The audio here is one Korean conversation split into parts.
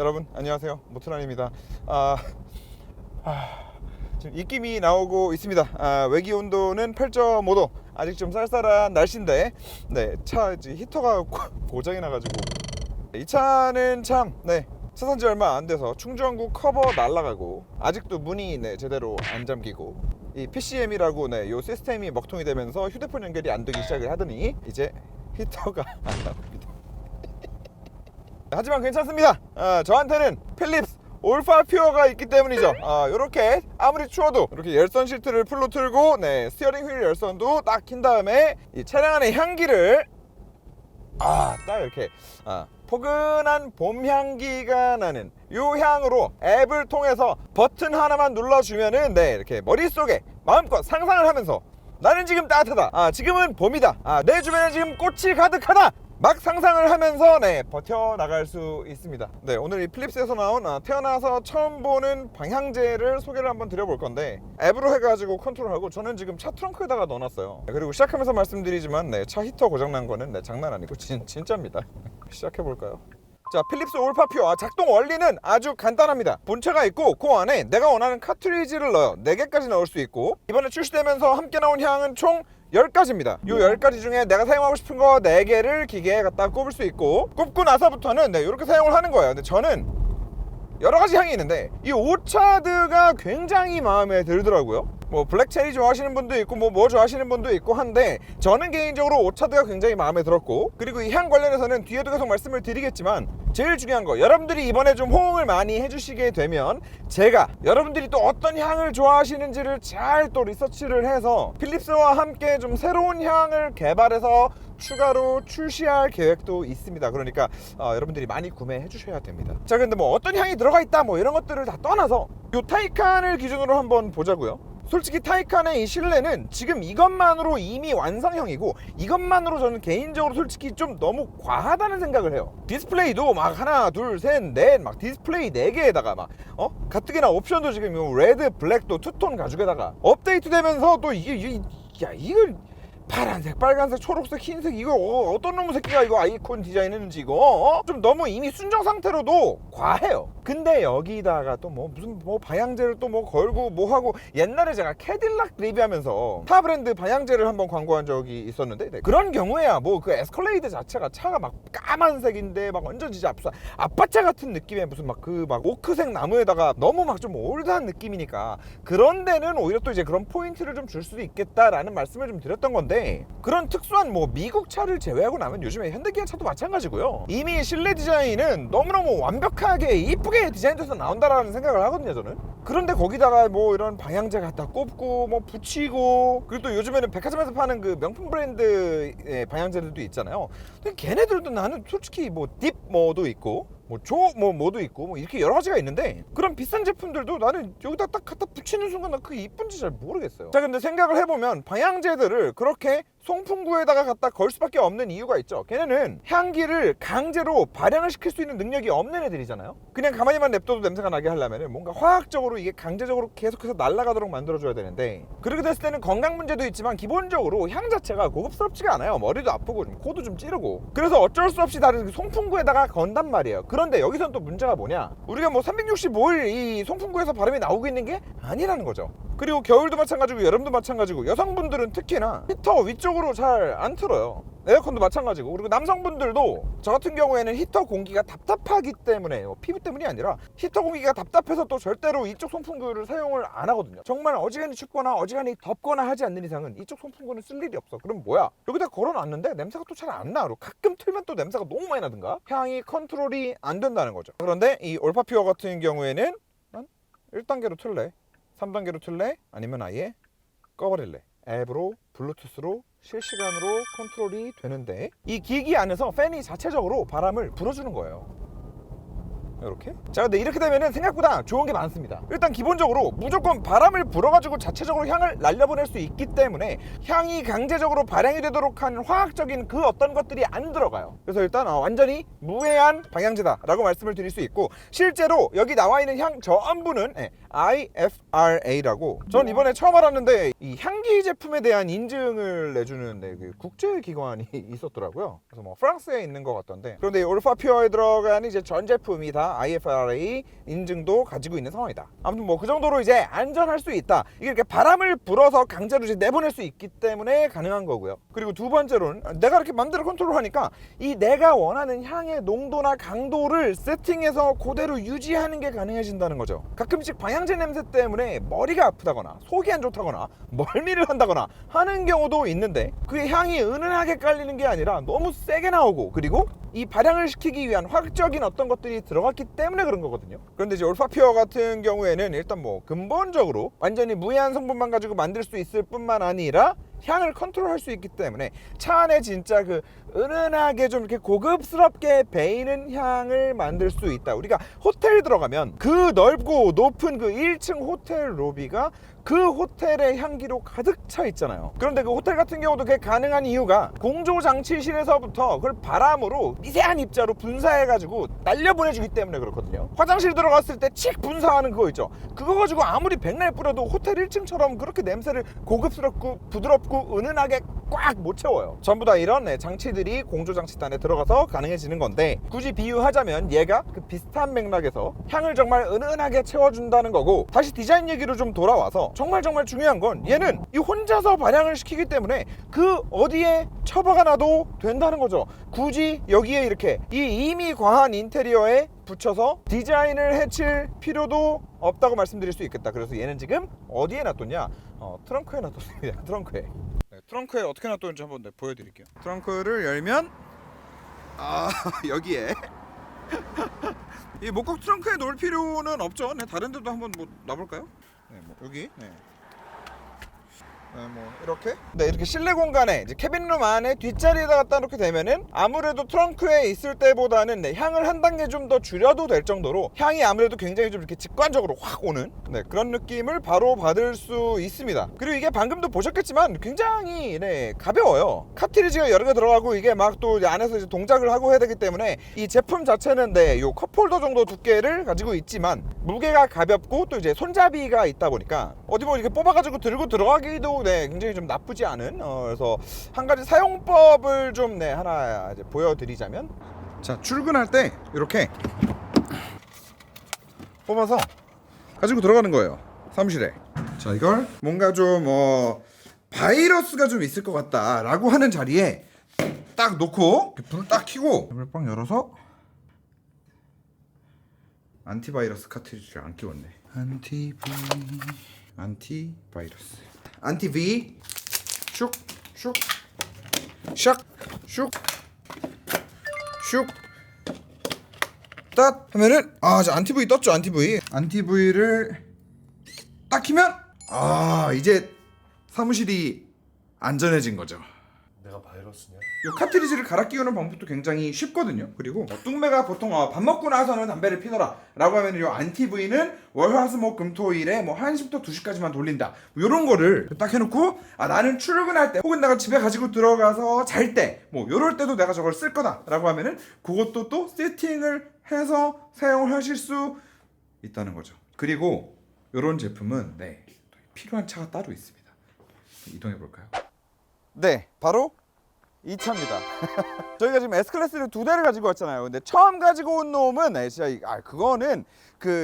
여러분 안녕하세요, 모트란입니다. 지금 입김이 나오고 있습니다. 외기 온도는 8.5도. 아직 좀 쌀쌀한 날씨인데 차 히터가 고장이 나가지고 이 차는 참 차 산지 얼마 안 돼서 충전구 커버 날라가고 아직도 문이 제대로 안 잠기고 이 PCM이라고 요 시스템이 먹통이 되면서 휴대폰 연결이 안 되기 시작을 하더니 이제 히터가 안 나옵니다. 하지만 괜찮습니다. 저한테는 필립스 올파 퓨어가 있기 때문이죠. 이렇게 아무리 추워도 이렇게 열선 시트를 풀로 틀고 스티어링 휠 열선도 딱 킨 다음에 이 차량 안의 향기를 딱 이렇게 포근한 봄 향기가 나는 요 향으로 앱을 통해서 버튼 하나만 눌러주면은 이렇게 머릿속에 마음껏 상상을 하면서 나는 지금 따뜻하다, 지금은 봄이다, 내 주변에 지금 꽃이 가득하다, 막 상상을 하면서 버텨나갈 수 있습니다. 오늘 이 필립스에서 나온 태어나서 처음 보는 방향제를 소개를 한번 드려볼 건데, 앱으로 해가지고 컨트롤하고 저는 지금 차 트렁크에다가 넣어놨어요. 그리고 시작하면서 말씀드리지만 차 히터 고장난 거는 장난 아니고 진짜입니다. 시작해볼까요? 자, 필립스 올파 퓨어 작동 원리는 아주 간단합니다. 본체가 있고 그 안에 내가 원하는 카트리지를 넣어요. 4개까지 넣을 수 있고, 이번에 출시되면서 함께 나온 향은 총 10가지입니다. 이 10가지 중에 내가 사용하고 싶은 거 4개를 기계에 갖다 꼽을 수 있고, 꼽고 나서부터는 이렇게 사용을 하는 거예요. 근데 저는 여러가지 향이 있는데 이 오차드가 굉장히 마음에 들더라고요. 뭐 블랙체리 좋아하시는 분도 있고 뭐 좋아하시는 분도 있고 한데, 저는 개인적으로 오차드가 굉장히 마음에 들었고, 그리고 이 향 관련해서는 뒤에도 계속 말씀을 드리겠지만 제일 중요한 거, 여러분들이 이번에 좀 호응을 많이 해주시게 되면 제가 여러분들이 또 어떤 향을 좋아하시는지를 잘 또 리서치를 해서 필립스와 함께 좀 새로운 향을 개발해서 추가로 출시할 계획도 있습니다. 그러니까 여러분들이 많이 구매해 주셔야 됩니다. 자, 근데 뭐 어떤 향이 들어가 있다 뭐 이런 것들을 다 떠나서 요 타이칸을 기준으로 한번 보자고요. 솔직히 타이칸의 이 실내는 지금 이것만으로 이미 완성형이고, 이것만으로 저는 개인적으로 솔직히 좀 너무 과하다는 생각을 해요. 디스플레이도 막 하나 둘 셋 넷 막 디스플레이 4개에다가 막 가뜩이나 옵션도 지금 레드 블랙도 투톤 가죽에다가 업데이트 되면서 또 이걸 파란색, 빨간색, 초록색, 흰색, 이거 어떤 놈의 새끼가 이거 아이콘 디자인했는지 이거 좀 너무 이미 순정 상태로도 과해요. 근데 여기다가 또 무슨 방향제를 또 걸고 하고, 옛날에 제가 캐딜락 리뷰하면서 타 브랜드 방향제를 한번 광고한 적이 있었는데, 그런 경우에야 그 에스컬레이드 자체가 차가 막 까만색인데 막 완전 진짜 아빠차 같은 느낌의 무슨 오크색 나무에다가 너무 좀 올드한 느낌이니까, 그런 데는 오히려 또 이제 그런 포인트를 좀 줄 수도 있겠다라는 말씀을 좀 드렸던 건데, 그런 특수한 미국 차를 제외하고 나면 요즘에 현대기아 차도 마찬가지고요. 이미 실내 디자인은 너무너무 완벽하게 이쁘게 디자인돼서 나온다라는 생각을 하거든요, 저는. 그런데 거기다가 이런 방향제 갖다 꼽고 붙이고, 그리고 또 요즘에는 백화점에서 파는 그 명품 브랜드의 방향제들도 있잖아요. 근데 걔네들도 나는 솔직히 딥 모도 있고 모도 있고 이렇게 여러 가지가 있는데, 그런 비싼 제품들도 나는 여기다 딱 갖다 붙이는 순간 난 그게 이쁜지 잘 모르겠어요. 자, 근데 생각을 해보면 방향제들을 그렇게 송풍구에다가 갖다 걸 수밖에 없는 이유가 있죠. 걔네는 향기를 강제로 발향을 시킬 수 있는 능력이 없는 애들이잖아요. 그냥 가만히만 냅둬도 냄새가 나게 하려면 뭔가 화학적으로 이게 강제적으로 계속해서 날아가도록 만들어줘야 되는데, 그렇게 됐을 때는 건강 문제도 있지만 기본적으로 향 자체가 고급스럽지가 않아요. 머리도 아프고 코도 좀 찌르고. 그래서 어쩔 수 없이 다른 송풍구에다가 건단 말이에요. 그런데 여기선 또 문제가 뭐냐, 우리가 365일 이 송풍구에서 바람이 나오고 있는 게 아니라는 거죠. 그리고 겨울도 마찬가지고 여름도 마찬가지고, 여성분들은 특히나 히터 위쪽으로 잘 안 틀어요. 에어컨도 마찬가지고. 그리고 남성분들도 저 같은 경우에는 히터 공기가 답답하기 때문에, 피부 때문이 아니라 히터 공기가 답답해서 또 절대로 이쪽 송풍구를 사용을 안 하거든요. 정말 어지간히 춥거나 어지간히 덥거나 하지 않는 이상은 이쪽 송풍구는 쓸 일이 없어. 그럼 뭐야, 여기다 걸어놨는데 냄새가 또 잘 안 나. 가끔 틀면 또 냄새가 너무 많이 나든가 향이 컨트롤이 안 된다는 거죠. 그런데 이 올파 퓨어 같은 경우에는 난 1단계로 틀래, 3단계로 틀래, 아니면 아예 꺼버릴래. 앱으로 블루투스로 실시간으로 컨트롤이 되는데, 이 기기 안에서 팬이 자체적으로 바람을 불어주는 거예요. 이렇게. 자, 근데 이렇게 되면은 생각보다 좋은 게 많습니다. 일단 기본적으로 무조건 바람을 불어가지고 자체적으로 향을 날려보낼 수 있기 때문에 향이 강제적으로 발향이 되도록 한 화학적인 그 어떤 것들이 안 들어가요. 그래서 일단 완전히 무해한 방향제다 라고 말씀을 드릴 수 있고, 실제로 여기 나와 있는 향 전부는 IFRA라고, 전 이번에 처음 알았는데 이 향기 제품에 대한 인증을 내주는 그 국제기관이 있었더라고요. 그래서 프랑스에 있는 것 같던데, 그런데 이 올파 퓨어에 들어가는 이제 전 제품이 다 있습니다. IFRA 인증도 가지고 있는 상황이다. 아무튼 뭐 그 정도로 이제 안전할 수 있다. 이게 이렇게 바람을 불어서 강제로 이제 내보낼 수 있기 때문에 가능한 거고요. 그리고 두 번째로는 내가 이렇게 맘대로 컨트롤하니까 이 내가 원하는 향의 농도나 강도를 세팅해서 그대로 유지하는 게 가능해진다는 거죠. 가끔씩 방향제 냄새 때문에 머리가 아프다거나 속이 안 좋다거나 멀미를 한다거나 하는 경우도 있는데 그게 향이 은은하게 깔리는 게 아니라 너무 세게 나오고 그리고 이 발향을 시키기 위한 화학적인 어떤 것들이 들어갔기 때문에 그런 거거든요. 그런데 이제 올파퓨어 같은 경우에는 일단 뭐 근본적으로 완전히 무해한 성분만 가지고 만들 수 있을 뿐만 아니라 향을 컨트롤할 수 있기 때문에 차 안에 진짜 그 은은하게 좀 이렇게 고급스럽게 배이는 향을 만들 수 있다. 우리가 호텔 들어가면 그 넓고 높은 그 1층 호텔 로비가 그 호텔의 향기로 가득 차 있잖아요. 그런데 그 호텔 같은 경우도 그게 가능한 이유가 공조장치실에서부터 그걸 바람으로 미세한 입자로 분사해가지고 날려보내주기 때문에 그렇거든요. 화장실 들어갔을 때 칙 분사하는 그거 있죠. 그거 가지고 아무리 백날 뿌려도 호텔 1층처럼 그렇게 냄새를 고급스럽고 부드럽고 은은하게 꽉 못 채워요. 전부 다 이런 장치들이 공조장치 안에 들어가서 가능해지는 건데 굳이 비유하자면 얘가 그 비슷한 맥락에서 향을 정말 은은하게 채워준다는 거고 다시 디자인 얘기로 좀 돌아와서 정말 중요한 건 얘는 이 혼자서 발향을 시키기 때문에 그 어디에 처박아 놔도 된다는 거죠. 굳이 여기에 이렇게 이 이미 과한 인테리어에 붙여서 디자인을 해칠 필요도 없다고 말씀드릴 수 있겠다. 그래서 얘는 지금 어디에 놔뒀냐? 트렁크에 놔뒀습니다. 트렁크에. 트렁크에 어떻게 놔뒀는지 한번 보여드릴게요. 트렁크를 열면 여기에 이 목록 트렁크에 놓을 필요는 없죠. 네, 다른 데도 한번 뭐 놔볼까요? 네, 뭐 여기. 네. 뭐 이렇게 이렇게 실내 공간에 이제 캐빈룸 안에 뒷자리에다 갖다 놓게 되면은 아무래도 트렁크에 있을 때보다는 향을 한 단계 좀 더 줄여도 될 정도로 향이 아무래도 굉장히 좀 이렇게 직관적으로 확 오는 그런 느낌을 바로 받을 수 있습니다. 그리고 이게 방금도 보셨겠지만 굉장히 가벼워요. 카트리지가 여러 개 들어가고 이게 막 또 안에서 이제 동작을 하고 해야 되기 때문에 이 제품 자체는 요 컵홀더 정도 두께를 가지고 있지만 무게가 가볍고 또 이제 손잡이가 있다 보니까 어디 뭐 이렇게 뽑아가지고 들고 들어가기도 굉장히 좀 나쁘지 않은 그래서 한 가지 사용법을 좀 하나 이제 보여드리자면 자 출근할 때 이렇게 뽑아서 가지고 들어가는 거예요 사무실에. 자 이걸 뭔가 좀 바이러스가 좀 있을 것 같다 라고 하는 자리에 딱 놓고 불을 딱 켜고 빵 열어서 안티바이러스 카트리지를 안 끼웠네. 안티바이러스 안티비 슉 딱 하면은 자 안티브이 떴죠. 안티브이를 딱 키면 이제 사무실이 안전해진 거죠. 내가 바이러스냐? 이 카트리지를 갈아 끼우는 방법도 굉장히 쉽거든요. 그리고 뚱매가 보통 밥 먹고 나서는 담배를 피더라 라고 하면 이 안티브이는 월화수목금토일에 뭐 1시부터 2시까지만 돌린다 이런 거를 딱 해놓고 나는 출근할 때 혹은 내가 집에 가지고 들어가서 잘 때 뭐 요럴 때도 내가 저걸 쓸 거다 라고 하면은 그것도 또 세팅을 해서 사용을 하실 수 있다는 거죠. 그리고 요런 제품은 필요한 차가 따로 있습니다. 이동해 볼까요? 네, 바로 이 차입니다. 저희가 지금 S클래스를 2대를 가지고 왔잖아요. 근데 처음 가지고 온 놈은 진짜 그거는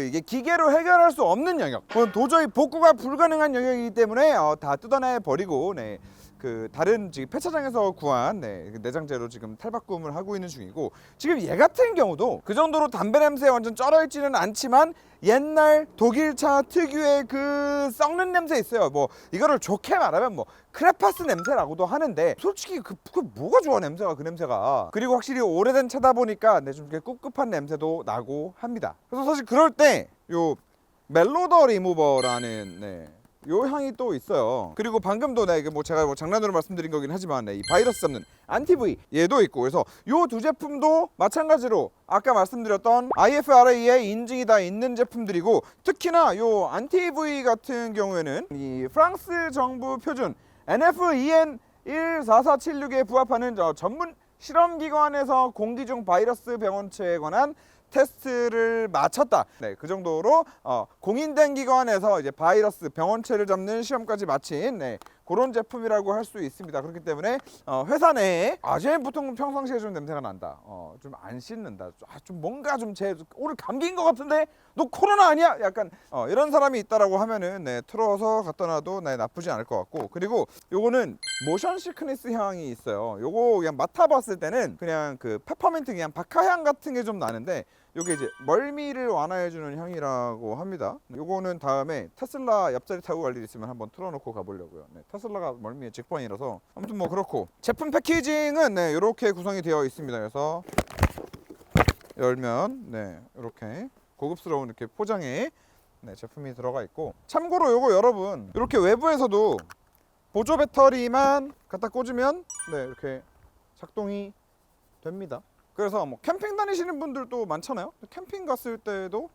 이게 기계로 해결할 수 없는 영역. 그건 도저히 복구가 불가능한 영역이기 때문에 다 뜯어내 버리고 다른 지금 폐차장에서 구한 내장재로 지금 탈바꿈을 하고 있는 중이고 지금 얘 같은 경우도 그 정도로 담배 냄새에 완전 쩔어있지는 않지만 옛날 독일차 특유의 그 썩는 냄새 있어요. 뭐 이거를 좋게 말하면 뭐 크레파스 냄새라고도 하는데 솔직히 그 뭐가 좋아 냄새가 그 냄새가. 그리고 확실히 오래된 차다 보니까 좀 이렇게 꿉꿉한 냄새도 나고 합니다. 그래서 사실 그럴 때 요 멜로더 리무버라는 요 향이 또 있어요. 그리고 방금도 제가 장난으로 말씀드린 거긴 하지만 이 바이러스 잡는 안티브이 얘도 있고 그래서 요 두 제품도 마찬가지로 아까 말씀드렸던 IFRA에 인증이 다 있는 제품들이고 특히나 요 안티브이 같은 경우에는 이 프랑스 정부 표준 NFEN 14476에 부합하는 전문 실험기관에서 공기 중 바이러스 병원체에 관한 테스트를 마쳤다. 그 정도로 공인된 기관에서 이제 바이러스 병원체를 잡는 시험까지 마친 그런 제품이라고 할 수 있습니다. 그렇기 때문에 회사 내에 쟤 보통 평상시에 좀 냄새가 난다, 좀 안 씻는다, 좀 뭔가 좀 오늘 감기인 것 같은데 너 코로나 아니야? 약간 이런 사람이 있다라고 하면은 틀어서 갖다 놔도 나쁘지 않을 것 같고, 그리고 요거는 모션 시크니스 향이 있어요. 요거 그냥 맡아봤을 때는 그냥 그 페퍼민트 그냥 박하향 같은 게 좀 나는데, 요게 이제 멀미를 완화해주는 향이라고 합니다. 요거는 다음에 테슬라 옆자리 타고 갈 일 있으면 한번 틀어놓고 가보려고요. 테슬라가 멀미의 직방이라서. 아무튼 뭐 그렇고, 제품 패키징은 이렇게 구성이 되어 있습니다. 그래서 열면 이렇게 고급스러운 이렇게 포장에 제품이 들어가 있고, 참고로 요거 여러분 이렇게 외부에서도 보조 배터리만 갖다 꽂으면 이렇게 작동이 됩니다. 그래서 뭐 캠핑 다니시는 분들도 많잖아요. 캠핑 갔을 때도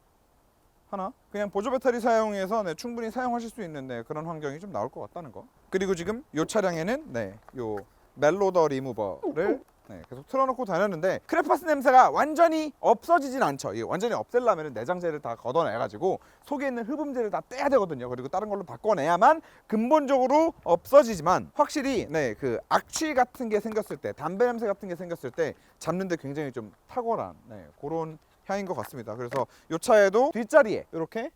하나 그냥 보조 배터리 사용해서 충분히 사용하실 수 있는 그런 환경이 좀 나올 것 같다는 거. 그리고 지금 이 차량에는 요 멜로더 리무버를 계속 틀어놓고 다녔는데, 크레파스 냄새가 완전히 없어지진 않죠. 이게 완전히 없애려면 내장재를 다 걷어내가지고 속에 있는 흡음재를 다 떼야 되거든요. 그리고 다른 걸로 바꿔내야만 근본적으로 없어지지만, 확실히 그 악취 같은 게 생겼을 때, 담배 냄새 같은 게 생겼을 때 잡는데 굉장히 좀 탁월한 그런 향인 것 같습니다. 그래서 이 차에도 뒷자리에 이렇게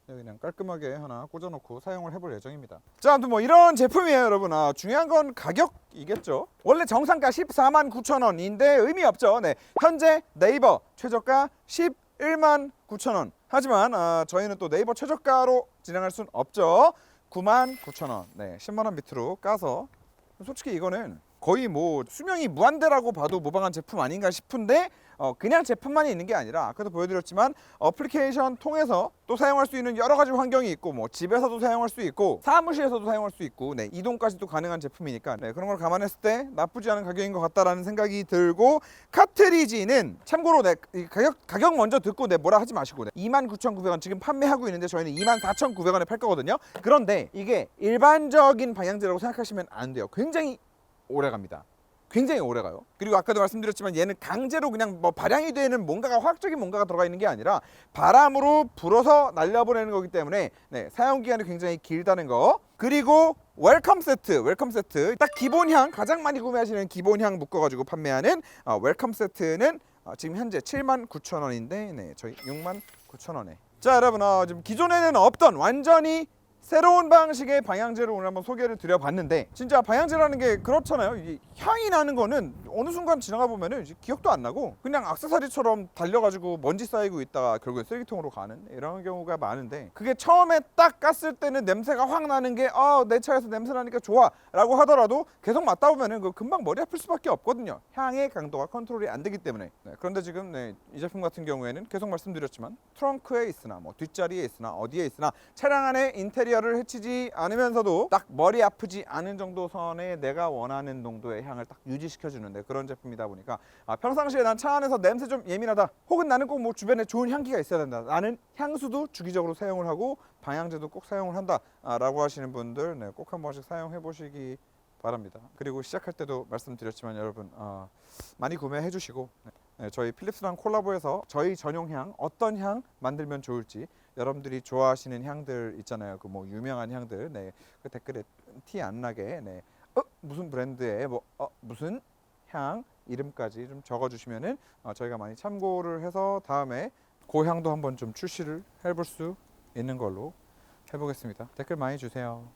그냥 깔끔하게 하나 꽂아놓고 사용을 해볼 예정입니다. 자, 아무튼 뭐 이런 제품이에요, 여러분. 중요한 건 가격이겠죠. 원래 정상가 149,000원인데 의미 없죠. 현재 네이버 최저가 119,000원. 하지만 저희는 또 네이버 최저가로 진행할 수는 없죠. 99,000원. 10만 원 밑으로 까서, 솔직히 이거는 거의 뭐 수명이 무한대라고 봐도 무방한 제품 아닌가 싶은데, 그냥 제품만이 있는 게 아니라 아까도 보여드렸지만 어플리케이션 통해서 또 사용할 수 있는 여러 가지 환경이 있고, 뭐 집에서도 사용할 수 있고 사무실에서도 사용할 수 있고 이동까지도 가능한 제품이니까 그런 걸 감안했을 때 나쁘지 않은 가격인 것 같다라는 생각이 들고, 카트리지는 참고로 가격 먼저 듣고 뭐라 하지 마시고 29,900원 지금 판매하고 있는데 저희는 24,900원에 팔 거거든요. 그런데 이게 일반적인 방향제라고 생각하시면 안 돼요. 굉장히 오래 갑니다. 굉장히 오래 가요. 그리고 아까도 말씀드렸지만 얘는 강제로 그냥 뭐 발향이 되는 뭔가가, 화학적인 뭔가가 들어가 있는 게 아니라 바람으로 불어서 날려보내는 거기 때문에 사용 기간이 굉장히 길다는 거. 그리고 웰컴 세트 딱 기본향, 가장 많이 구매하시는 기본향 묶어가지고 판매하는 웰컴 세트는 지금 현재 79,000원인데 저희 69,000원에. 자, 여러분, 지금 기존에는 없던 완전히 새로운 방식의 방향제를 오늘 한번 소개를 드려봤는데, 진짜 방향제라는 게 그렇잖아요. 이게 향이 나는 거는 어느 순간 지나가 보면은 이제 기억도 안 나고 그냥 액세서리처럼 달려가지고 먼지 쌓이고 있다가 결국에 쓰레기통으로 가는 이런 경우가 많은데, 그게 처음에 딱 깠을 때는 냄새가 확 나는 게 내 차에서 냄새 나니까 좋아 라고 하더라도 계속 맡다 보면은 그 금방 머리 아플 수밖에 없거든요. 향의 강도가 컨트롤이 안 되기 때문에. 그런데 지금 이 제품 같은 경우에는 계속 말씀드렸지만 트렁크에 있으나 뭐 뒷자리에 있으나 어디에 있으나 차량 안에 인테리어를 해치지 않으면서도 딱 머리 아프지 않은 정도 선에 내가 원하는 농도의 향을 딱 유지시켜주는 그런 제품이다 보니까, 평상시에 난 차 안에서 냄새 좀 예민하다, 혹은 나는 꼭 뭐 주변에 좋은 향기가 있어야 된다, 나는 향수도 주기적으로 사용을 하고 방향제도 꼭 사용을 한다 라고 하시는 분들 꼭 한 번씩 사용해 보시기 바랍니다. 그리고 시작할 때도 말씀드렸지만 여러분, 많이 구매해 주시고 저희 필립스랑 콜라보해서 저희 전용 향, 어떤 향 만들면 좋을지, 여러분들이 좋아하시는 향들 있잖아요. 그 뭐 유명한 향들, 그 댓글에 티 안 나게 무슨 브랜드의 무슨 향 이름까지 좀 적어주시면은 저희가 많이 참고를 해서 다음에 그 향도 한번 좀 출시를 해볼 수 있는 걸로 해보겠습니다. 댓글 많이 주세요.